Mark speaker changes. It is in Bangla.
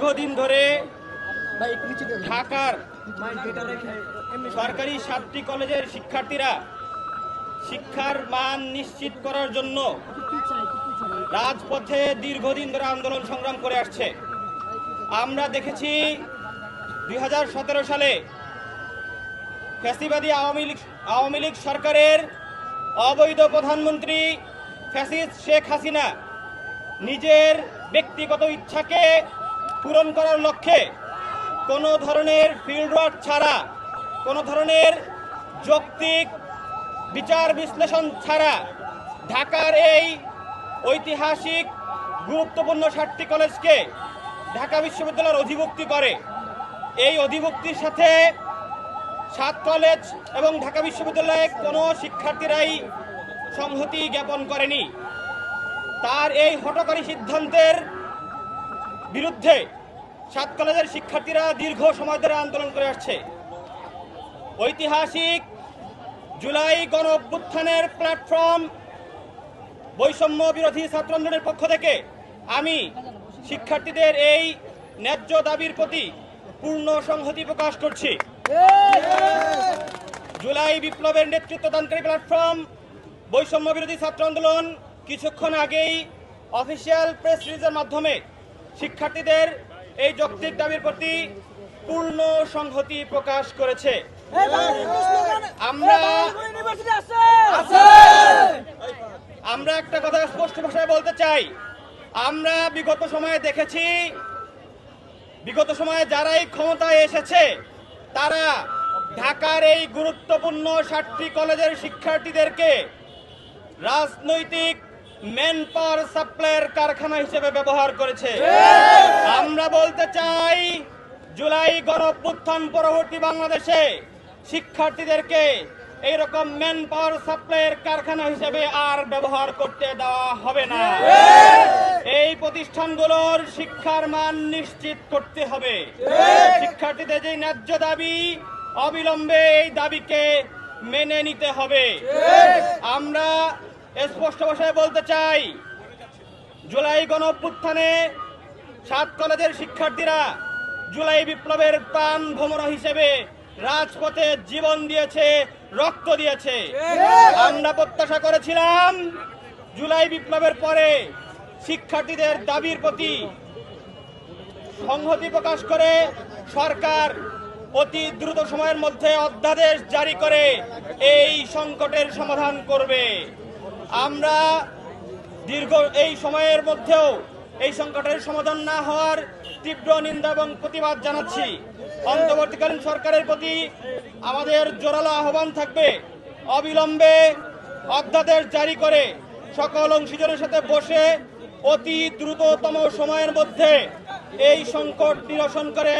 Speaker 1: দীর্ঘদিন ধরে ঢাকার সরকারি 7টি কলেজের শিক্ষার্থীরা শিক্ষার মান নিশ্চিত করার জন্য রাজপথে দীর্ঘদিন ধরে আন্দোলন সংগ্রাম করে আসছে। আমরা দেখেছি 2017 সালে ফ্যাসিবাদী আওয়ামী লীগ সরকারের অবৈধ প্রধানমন্ত্রী ফ্যাসিস্ট শেখ হাসিনা নিজের ব্যক্তিগত ইচ্ছাকে পূরণ করার লক্ষ্যে কোনো ধরনের ফিল্ড ওয়ার্ক ছাড়া, কোনো ধরনের যৌক্তিক বিচার বিশ্লেষণ ছাড়া ঢাকার এই ঐতিহাসিক গুরুত্বপূর্ণ 7টি কলেজকে ঢাকা বিশ্ববিদ্যালয়ের অধিভুক্তি করে। এই অধিভুক্তির সাথে 7 কলেজ এবং ঢাকা বিশ্ববিদ্যালয়ে কোনো শিক্ষার্থীরাই সংহতি জ্ঞাপন করেনি। তার এই হঠকারী সিদ্ধান্তের বিরুদ্ধে 7 কলেজের শিক্ষার্থীরা দীর্ঘ সময় ধরে আন্দোলন করে আসছে। ঐতিহাসিক জুলাই গণ অভ্যুত্থানের প্ল্যাটফর্ম বৈষম্য বিরোধী ছাত্র আন্দোলনের পক্ষ থেকে আমি শিক্ষার্থীদের এই ন্যায্য দাবির প্রতি পূর্ণ সংহতি প্রকাশ করছি। জুলাই বিপ্লবের নেতৃত্বদানকারী প্ল্যাটফর্ম বৈষম্য বিরোধী ছাত্র আন্দোলন কিছুক্ষণ আগেই অফিসিয়াল প্রেস রিলিজের মাধ্যমে শিক্ষার্থীদের এই যৌক্তিক দাবির প্রতি পূর্ণ সংহতি প্রকাশ করেছে। আমরা একটা কথা স্পষ্ট ভাষায় বলতে চাই, আমরা বিগত সময়ে দেখেছি, বিগত সময়ে যারাই ক্ষমতায় এসেছে তারা ঢাকার এই গুরুত্বপূর্ণ 7টি কলেজের শিক্ষার্থীদেরকে রাজনৈতিক ম্যান পাওয়ার সাপ্লাইয়ের কারখানা হিসেবে ব্যবহার করেছে। আমরা বলতে চাই, জুলাই গণ অভ্যুত্থান পরবর্তী বাংলাদেশে শিক্ষার্থীদেরকে এইরকম ম্যান পাওয়ার সাপ্লাইয়ের কারখানা হিসেবে আর ব্যবহার করতে দেওয়া হবে না। এই প্রতিষ্ঠানগুলোর শিক্ষার মান নিশ্চিত করতে হবে। শিক্ষার্থীদের যে ন্যায্য দাবি, অবিলম্বে এই দাবিকে মেনে নিতে হবে। আমরা স্পষ্ট ভাষায় বলতে চাই, জুলাই গণ অভ্যুত্থানে 7 কলেজের শিক্ষার্থীরা জুলাই বিপ্লবের প্রাণ ভ্রমরা হিসেবে রাজপথে জীবন দিয়েছে, রক্ত দিয়েছে। আমরা প্রত্যাশা করেছিলাম জুলাই বিপ্লবের পরে শিক্ষার্থীদের দাবির প্রতি সংহতি প্রকাশ করে সরকার অতি দ্রুত সময়ের মধ্যে অধ্যাদেশ জারি করে এই সংকটের সমাধান করবে। আমরা দীর্ঘ এই সময়ের মধ্যেও এই সংকটের সমাধান না হওয়ার তীব্র নিন্দা এবং প্রতিবাদ জানাচ্ছি। অন্তর্বর্তীকালীন সরকারের প্রতি আমাদের জোরালো আহ্বান থাকবে, অবিলম্বে অধ্যাদেশ জারি করে সকল অংশীজনের সাথে বসে অতি দ্রুততম সময়ের মধ্যে এই সংকট নিরসন করে